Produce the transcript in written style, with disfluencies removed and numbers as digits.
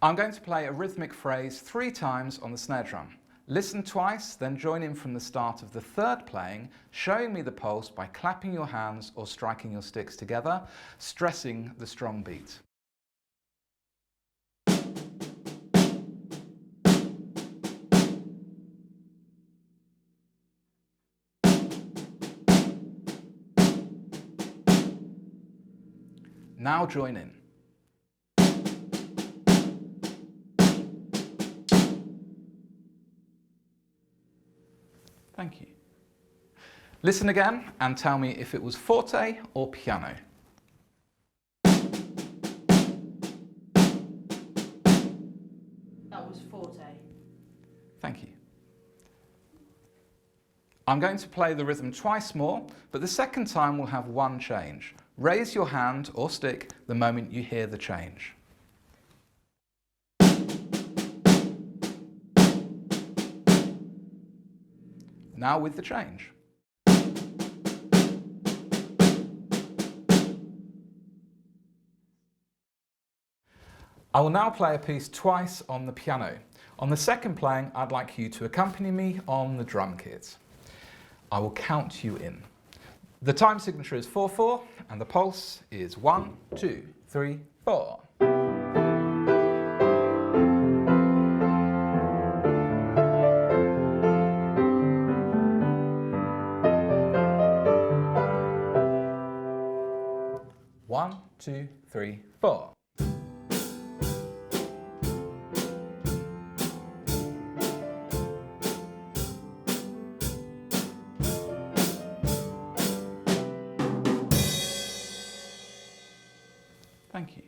I'm going to play a rhythmic phrase 3 times on the snare drum. Listen twice, then join in from the start of the third playing, showing me the pulse by clapping your hands or striking your sticks together, stressing the strong beat. Now join in. Thank you. Listen again and tell me if it was forte or piano. That was forte. Thank you. I'm going to play the rhythm twice more, but the second time will have one change. Raise your hand or stick the moment you hear the change. Now with the change. I will now play a piece twice on the piano. On the second playing, I'd like you to accompany me on the drum kit. I will count you in. The time signature is 4/4 and the pulse is 1, 2, 3, 4. One, two, three, 4. Thank you.